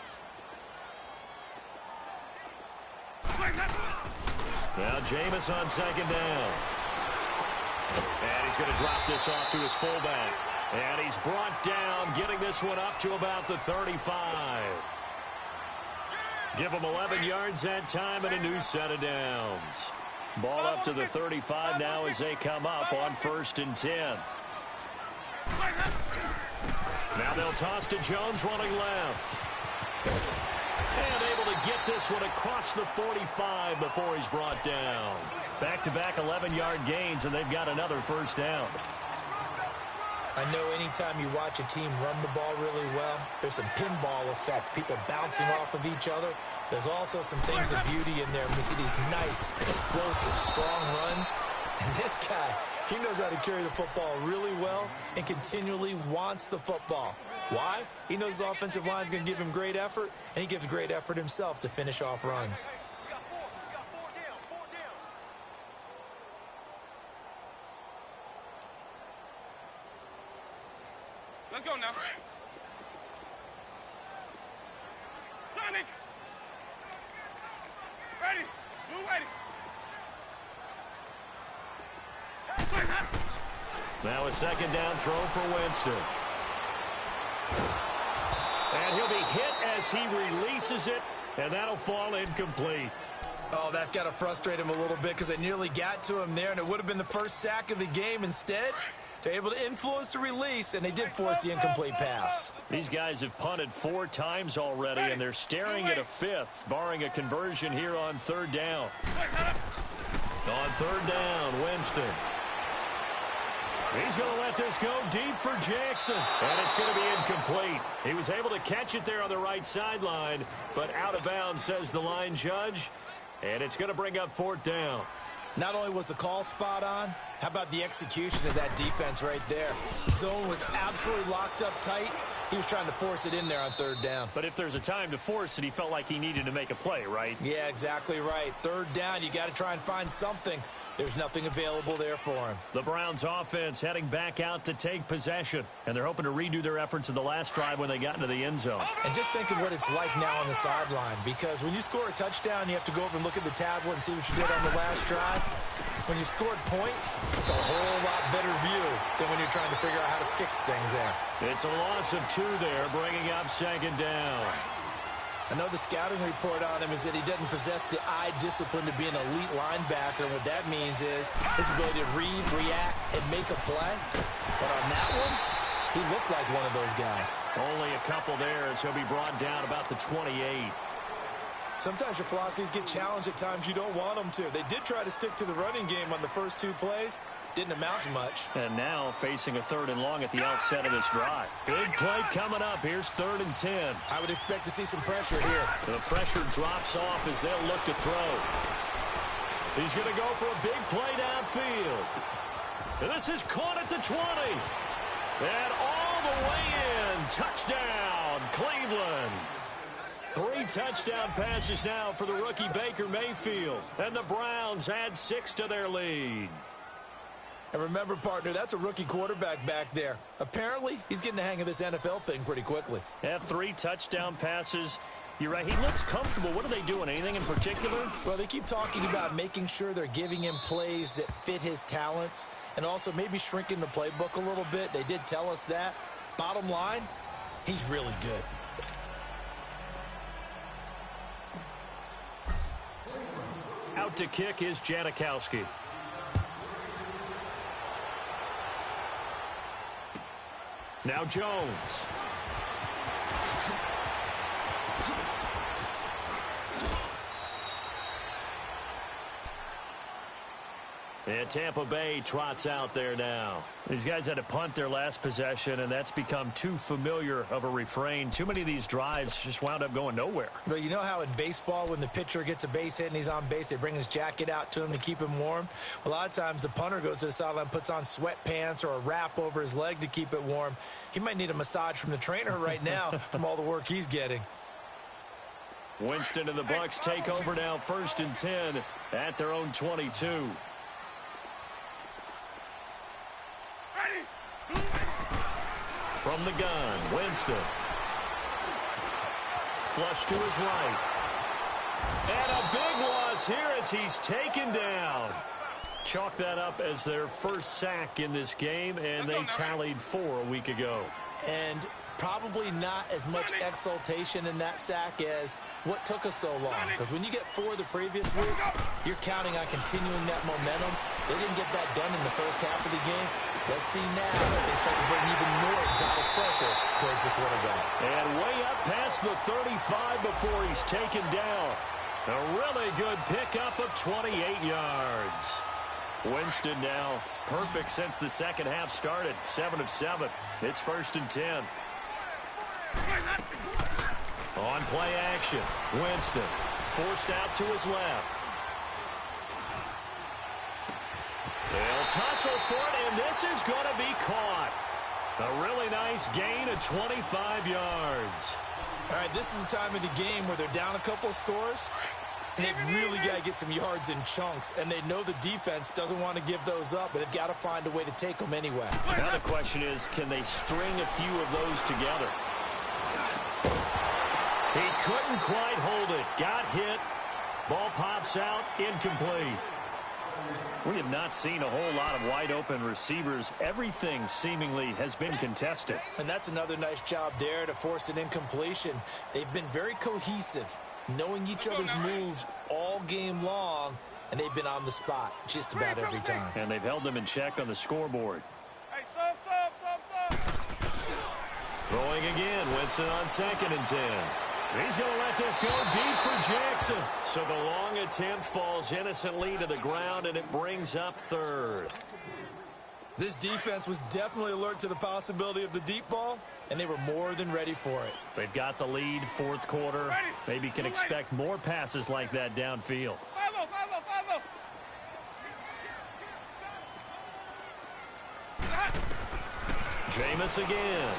Now Jameis on 2nd down. And he's going to drop this off to his fullback. And he's brought down, getting this one up to about the 35. Give him 11 yards that time and a new set of downs. Ball up to the 35 now as they come up on 1st and 10. Now they'll toss to Jones running left. And able to get this one across the 45 before he's brought down. Back-to-back 11-yard gains, and they've got another 1st down. I know anytime you watch a team run the ball really well, there's some pinball effect, people bouncing off of each other. There's also some things of beauty in there. We see these nice, explosive, strong runs. And this guy, he knows how to carry the football really well and continually wants the football. Why? He knows the offensive line's going to give him great effort, and he gives great effort himself to finish off runs. Let's go now. Sonic! Ready! Move ready! Now a 2nd down throw for Winston. And he'll be hit as he releases it, and that'll fall incomplete. Oh, that's got to frustrate him a little bit because they nearly got to him there, and it would have been the first sack of the game. Instead, they're able to influence the release, and they did force the incomplete pass. These guys have punted 4 times already, and they're staring at a 5th, barring a conversion here on 3rd down. On 3rd down, Winston. He's going to let this go deep for Jackson. And it's going to be incomplete. He was able to catch it there on the right sideline, but out of bounds, says the line judge. And it's going to bring up 4th down. Not only was the call spot on, how about the execution of that defense right there? The zone was absolutely locked up tight. He was trying to force it in there on 3rd down. But if there's a time to force it, he felt like he needed to make a play, right? Yeah, exactly right. 3rd down, you got to try and find something. There's nothing available there for him. The Browns offense heading back out to take possession. And they're hoping to redo their efforts in the last drive when they got into the end zone. And just think of what it's like now on the sideline. Because when you score a touchdown, you have to go over and look at the tablet and see what you did on the last drive. When you scored points, it's a whole lot better view than when you're trying to figure out how to fix things there. It's a loss of 2 there, bringing up 2nd down. I know the scouting report on him is that he doesn't possess the eye discipline to be an elite linebacker. And what that means is his ability to read, react, and make a play. But on that one, he looked like one of those guys. Only a couple there as he'll be brought down about the 28. Sometimes your philosophies get challenged at times you don't want them to. They did try to stick to the running game on the first 2 plays. Didn't amount to much. And now facing a 3rd and long at the outset of this drive. Big play coming up. Here's 3rd and 10. I would expect to see some pressure here. The pressure drops off as they'll look to throw. He's going to go for a big play downfield. And this is caught at the 20. And all the way in. Touchdown, Cleveland. 3 touchdown passes now for the rookie Baker Mayfield. And the Browns add 6 to their lead. And remember, partner, that's a rookie quarterback back there. Apparently, he's getting the hang of this NFL thing pretty quickly. Yeah, 3 touchdown passes. You're right. He looks comfortable. What are they doing? Anything in particular? Well, they keep talking about making sure they're giving him plays that fit his talents and also maybe shrinking the playbook a little bit. They did tell us that. Bottom line, he's really good. out to kick is Janikowski. Now Jones. And Tampa Bay trots out there now. These guys had to punt their last possession, and that's become too familiar of a refrain. Too many of these drives just wound up going nowhere. Well, you know how in baseball, when the pitcher gets a base hit and he's on base, they bring his jacket out to him to keep him warm? A lot of times the punter goes to the sideline, puts on sweatpants or a wrap over his leg to keep it warm. He might need a massage from the trainer right now from all the work he's getting. Winston and the Bucs take over now, 1st and 10 at their own 22. From the gun, Winston. Flush to his right. And a big loss here as he's taken down. Chalk that up as their first sack in this game, and they tallied 4 a week ago. And probably not as much exultation in that sack as what took us so long. Because when you get 4 the previous week, you're counting on continuing that momentum. They didn't get that done in the first half of the game. Let's see now if they start to bring even more exotic pressure towards the quarterback. And way up past the 35 before he's taken down. A really good pickup of 28 yards. Winston now perfect since the second half started. 7 of 7. It's 1st and 10. On play action. Winston forced out to his left. They'll tussle for it, and this is going to be caught. A really nice gain of 25 yards. All right, this is the time of the game where they're down a couple of scores, and they've really got to get some yards in chunks, and they know the defense doesn't want to give those up, but they've got to find a way to take them anyway. Now the question is, can they string a few of those together? He couldn't quite hold it. Got hit. Ball pops out. Incomplete. We have not seen a whole lot of wide-open receivers. Everything seemingly has been contested. And that's another nice job there to force an incompletion. They've been very cohesive, knowing each other's moves all game long, and they've been on the spot just about every time. And they've held them in check on the scoreboard. Hey, sub. Throwing again. Winston on 2nd and 10. He's going to let this go deep for Jackson. So the long attempt falls innocently to the ground, and it brings up 3rd. This defense was definitely alert to the possibility of the deep ball, and they were more than ready for it. They've got the lead, 4th quarter. Maybe can expect more passes like that downfield. Follow. Jameis again.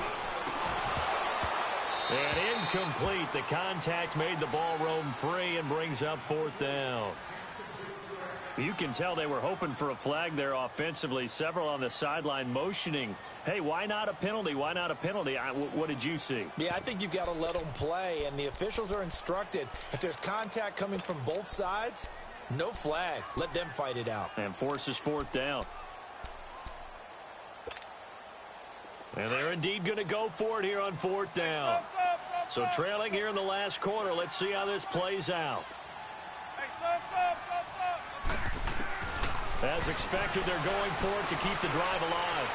And incomplete. The contact made the ball roam free and brings up 4th down. You can tell they were hoping for a flag there offensively. Several on the sideline motioning, hey, why not a penalty? Why not a penalty? What did you see? Yeah, I think you've got to let them play, and the officials are instructed. If there's contact coming from both sides, no flag. Let them fight it out. And forces 4th down. And they're indeed going to go for it here on 4th down. So trailing here in the last quarter. Let's see how this plays out. As expected, they're going for it to keep the drive alive.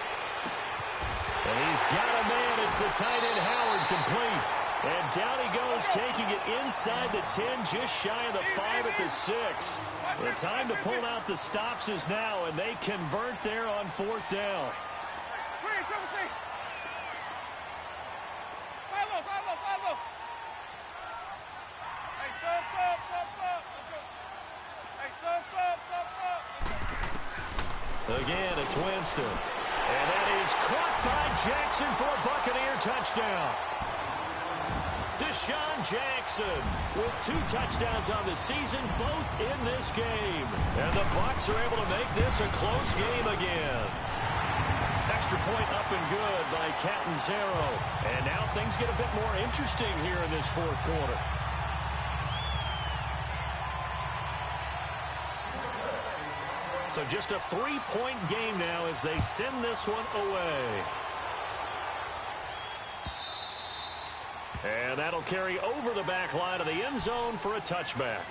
And he's got a man. It's the tight end Howard, complete. And down he goes, taking it inside the 10, just shy of the 5 at the 6. The time to pull out the stops is now, and they convert there on 4th down. Again, it's Winston. And that is caught by Jackson for a Buccaneer touchdown. Deshaun Jackson with 2 touchdowns on the season, both in this game. And the Bucs are able to make this a close game again. Extra point up and good by Catanzaro. And now things get a bit more interesting here in this 4th quarter. So just a 3-point game now as they send this one away. And that'll carry over the back line of the end zone for a touchback.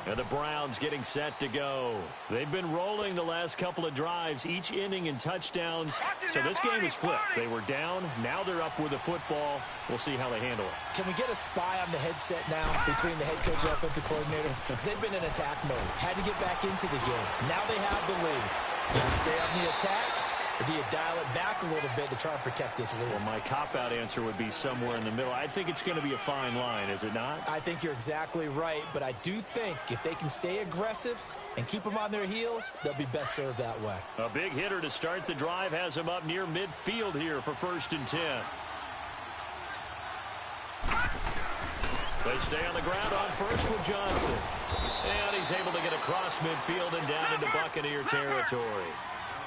And the Browns getting set to go. They've been rolling the last couple of drives, each inning in touchdowns. So this game is flipped. They were down. Now they're up with the football. We'll see how they handle it. Can we get a spy on the headset now between the head coach and offensive coordinator? Because they've been in attack mode. Had to get back into the game. Now they have the lead. Do you stay on the attack? Or do you dial it back a little bit to try and protect this lead? Well, my cop-out answer would be somewhere in the middle. I think it's going to be a fine line, is it not? I think you're exactly right, but I do think if they can stay aggressive and keep them on their heels, they'll be best served that way. A big hitter to start the drive has him up near midfield here for 1st and 10. They stay on the ground on first with Johnson. And he's able to get across midfield and down into Buccaneer territory.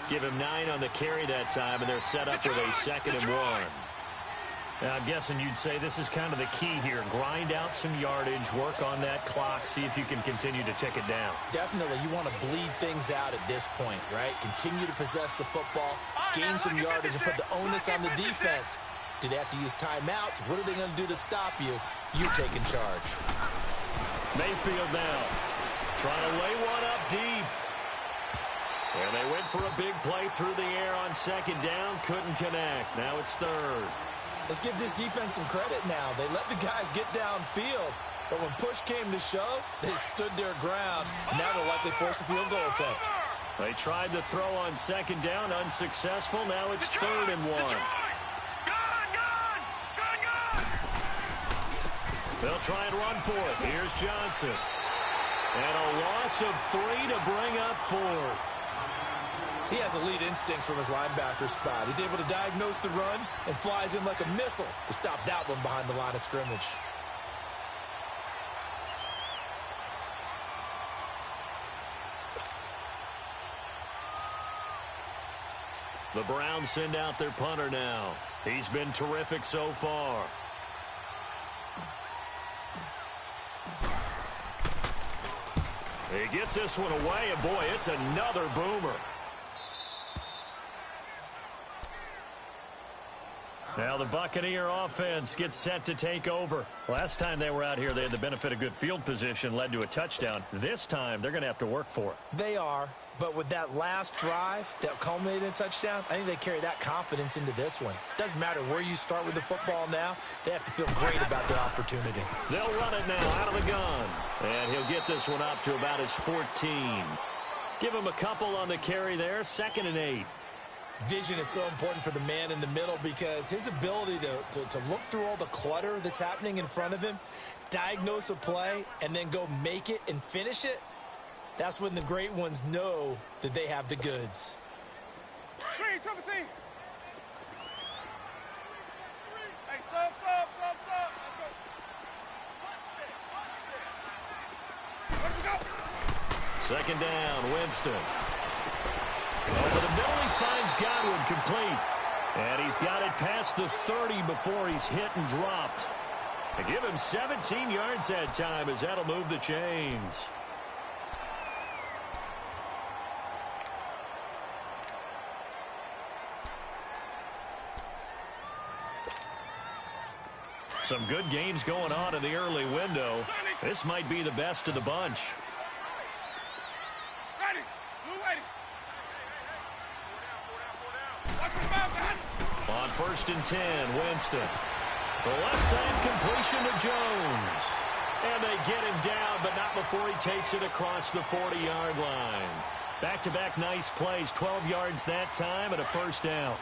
Give him 9 on the carry that time, and they're set up with a 2nd and 1. Now, I'm guessing you'd say this is kind of the key here. Grind out some yardage, work on that clock, see if you can continue to tick it down. Definitely, you want to bleed things out at this point, right? Continue to possess the football, gain some yardage, and put the onus on the defense. Do they have to use timeouts? What are they going to do to stop you? You're taking charge. Mayfield now trying to lay one up deep. And they went for a big play through the air on 2nd down. Couldn't connect. Now it's 3rd. Let's give this defense some credit now. They let the guys get downfield. But when push came to shove, they stood their ground. Now they'll likely force a field goal attempt. They tried to throw on 2nd down. Unsuccessful. Now it's 3rd and 1. They'll try and run for it. Here's Johnson. And a loss of 3 to bring up 4th. He has elite instincts from his linebacker spot. He's able to diagnose the run and flies in like a missile to stop that one behind the line of scrimmage. The Browns send out their punter now. He's been terrific so far. He gets this one away, and boy, it's another boomer. Now the Buccaneer offense gets set to take over. Last time they were out here, they had the benefit of good field position, led to a touchdown. This time, they're going to have to work for it. They are, but with that last drive that culminated in a touchdown, I think they carry that confidence into this one. Doesn't matter where you start with the football now, they have to feel great about their opportunity. They'll run it now out of the gun. And he'll get this one up to about his 14. Give him a couple on the carry there, 2nd and 8. Vision is so important for the man in the middle because his ability to look through all the clutter that's happening in front of him, diagnose a play, and then go make it and finish it, that's when the great ones know that they have the goods. Hey, sub. Let's go. 2nd down, Winston. Over the middle, he finds Godwin complete. And he's got it past the 30 before he's hit and dropped. To give him 17 yards that time as that'll move the chains. Some good games going on in the early window. This might be the best of the bunch. On 1st and 10, Winston. The left side completion to Jones. And they get him down, but not before he takes it across the 40-yard line. Back-to-back nice plays, 12 yards that time and a 1st down.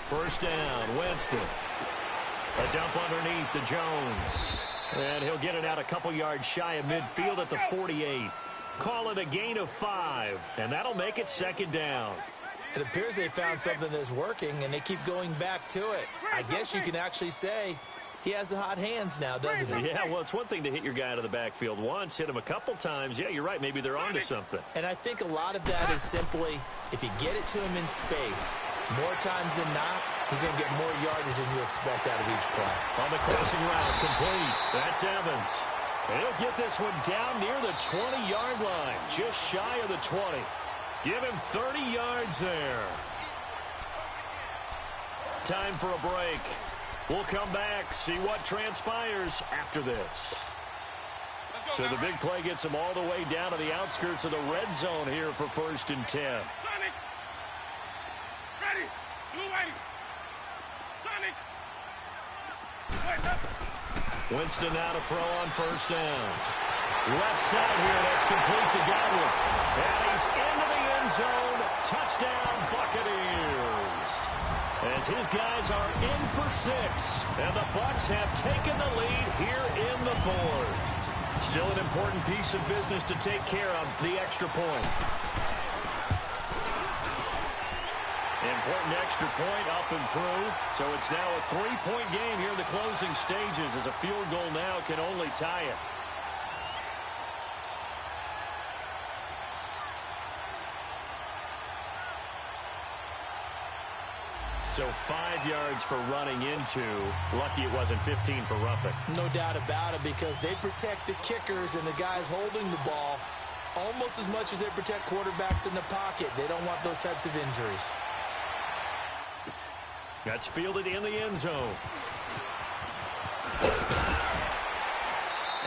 First down, Winston. A dump underneath to Jones. And he'll get it out a couple yards shy of midfield at the 48. Call it a gain of 5, and that'll make it 2nd down. It appears they found something that's working, and they keep going back to it. I guess you can actually say he has the hot hands now, doesn't he? Yeah, well, it's one thing to hit your guy out of the backfield once, hit him a couple times. Yeah, you're right. Maybe they're onto something. And I think a lot of that is simply if you get it to him in space, more times than not, He's going to get more yardage than you expect out of each play. On the crossing route, complete. That's Evans. He'll get this one down near the 20-yard line, just shy of the 20. Give him 30 yards there. Time for a break. We'll come back, see what transpires after this. So the big play gets him all the way down to the outskirts of the red zone here for 1st and 10. Ready. Blue ready. Sonic. Winston now to throw on 1st down. Left side here, that's complete to Godwin. And he's into the end zone. Touchdown, Buccaneers. As his guys are in for 6. And the Bucs have taken the lead here in the 4th. Still an important piece of business to take care of, the extra point. Important extra point up and through. So it's now a 3-point game here in the closing stages, as a field goal now can only tie it. So 5 yards for running into. Lucky it wasn't 15 for roughing. No doubt about it, because they protect the kickers and the guys holding the ball almost as much as they protect quarterbacks in the pocket. They don't want those types of injuries. That's fielded in the end zone.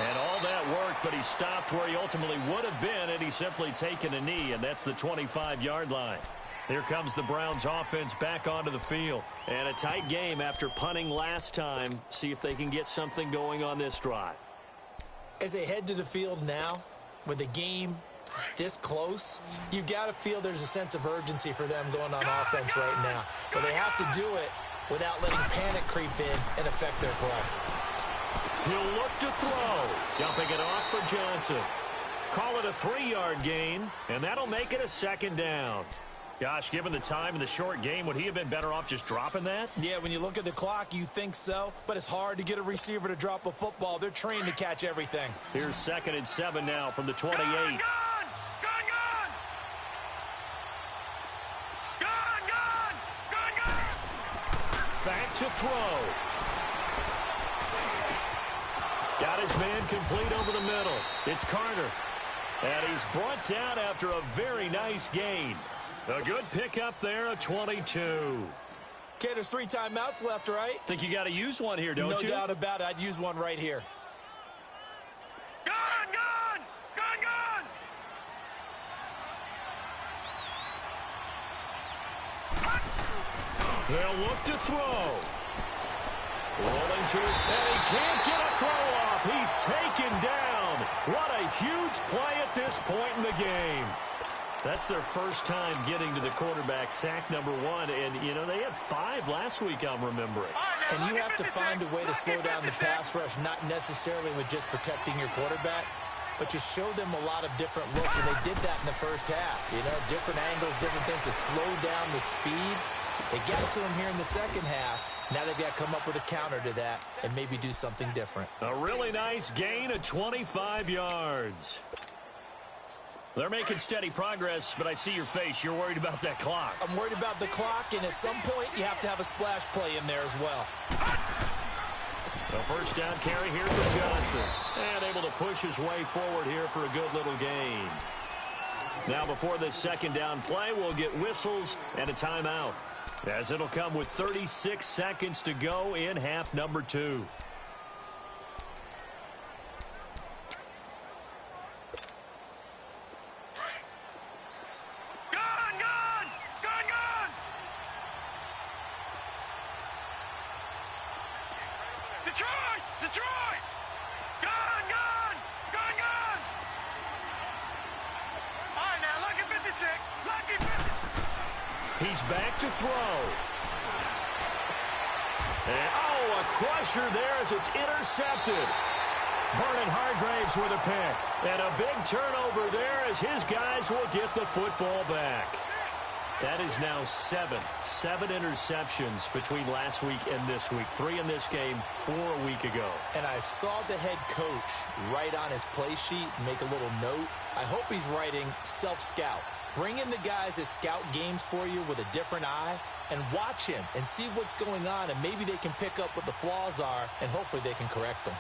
And all that work, but he stopped where he ultimately would have been had he simply taken a knee, and that's the 25-yard line. Here comes the Browns offense back onto the field. And a tight game after punting last time. See if they can get something going on this drive. As they head to the field now, with the game this close, you've got to feel there's a sense of urgency for them going on offense right now. But they have to do it without letting panic creep in and affect their play. He'll look to throw. Dumping it off for Johnson. Call it a 3-yard gain, and that'll make it a 2nd down. Gosh, given the time in the short game, would he have been better off just dropping that? Yeah, when you look at the clock, you think so. But it's hard to get a receiver to drop a football. They're trained to catch everything. Here's 2nd and 7 now from the 28. Gone! Back to throw. Got his man complete over the middle. It's Carter. And he's brought down after a very nice gain. A good pickup there, a 22. Okay, there's 3 timeouts left, right? Think you got to use one here, don't you? No doubt about it. I'd use one right here. Gone! They'll look to throw. Rolling to it, and he can't get a throw off. He's taken down. What a huge play at this point in the game. That's their first time getting to the quarterback, sack number 1. And, you know, they had 5 last week, I'm remembering. And you have to find a way to slow down the pass rush, not necessarily with just protecting your quarterback, but you show them a lot of different looks, and they did that in the first half. You know, different angles, different things to slow down the speed. They got to him here in the second half. Now they've got to come up with a counter to that and maybe do something different. A really nice gain of 25 yards. They're making steady progress, but I see your face. You're worried about that clock. I'm worried about the clock, and at some point you have to have a splash play in there as well. A first down carry here for Johnson. And able to push his way forward here for a good little gain. Now before this 2nd down play, we'll get whistles and a timeout, as it'll come with 36 seconds to go in half number 2. Detroit! Gone! All right, now, lucky 56. Lucky 56. He's back to throw. And, oh, a crusher there as it's intercepted. Vernon Hargraves with a pick. And a big turnover there as his guys will get the football back. That is now 7 interceptions between last week and this week. 3 in this game, 4 a week ago. And I saw the head coach write on his play sheet, make a little note. I hope he's writing self-scout, Bring in the guys that scout games for you with a different eye and watch him and see what's going on, and maybe they can pick up what the flaws are, and hopefully they can correct them.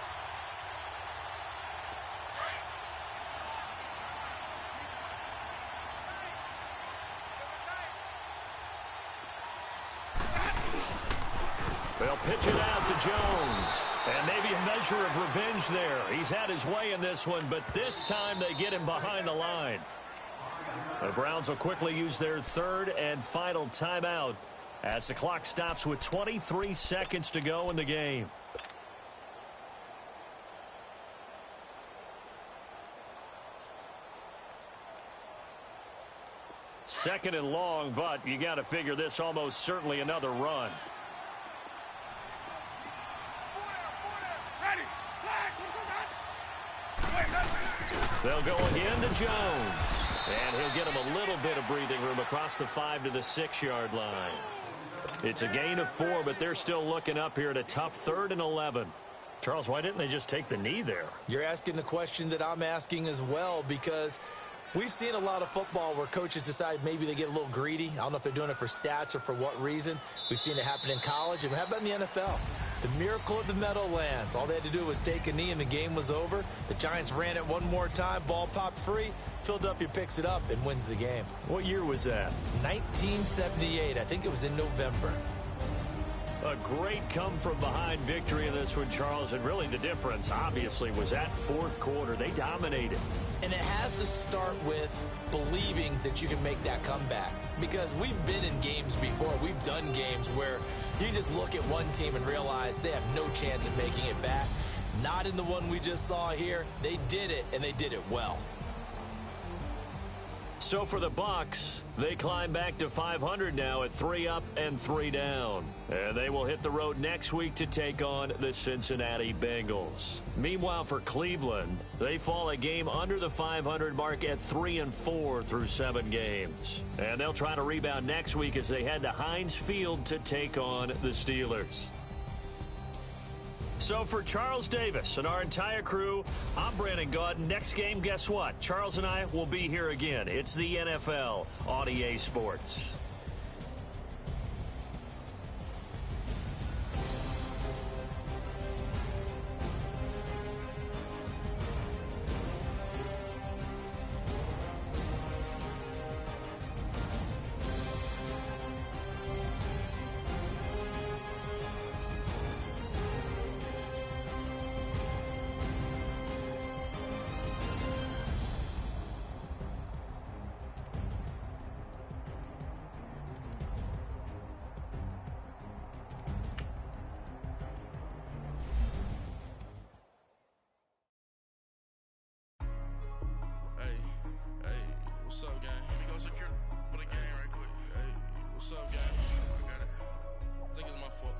They'll pitch it out to Jones. And maybe a measure of revenge there. He's had his way in this one, but this time they get him behind the line. The Browns will quickly use their third and final timeout as the clock stops with 23 seconds to go in the game. Second and long, but you got to figure this almost certainly another run. They'll go again to Jones. And he'll get him a little bit of breathing room across the 5 to the 6-yard line. It's a gain of 4, but they're still looking up here at a tough 3rd and 11. Charles, why didn't they just take the knee there? You're asking the question that I'm asking as well, because we've seen a lot of football where coaches decide maybe they get a little greedy. I don't know if they're doing it for stats or for what reason. We've seen it happen in college, and how about in the NFL? The miracle of the Meadowlands. All they had to do was take a knee, and the game was over. The Giants ran it one more time. Ball popped free. Philadelphia picks it up and wins the game. What year was that? 1978. I think it was in November. A great come-from-behind victory in this one, Charles. And really the difference, obviously, was that fourth quarter. They dominated. And it has to start with believing that you can make that comeback. Because we've been in games before. We've done games where you just look at one team and realize they have no chance of making it back. Not in the one we just saw here. They did it, and they did it well. So for the Bucs, they climb back to 500 now at 3 up and 3 down. And they will hit the road next week to take on the Cincinnati Bengals. Meanwhile, for Cleveland, they fall a game under the 500 mark at 3-4 through 7 games. And they'll try to rebound next week as they head to Heinz Field to take on the Steelers. So for Charles Davis and our entire crew, I'm Brandon Gaudin. Next game, guess what? Charles and I will be here again. It's the NFL on EA Sports. What's up, gang? Let me go secure for the game right quick. Hey, what's up, gang? I got it. I think it's my fault.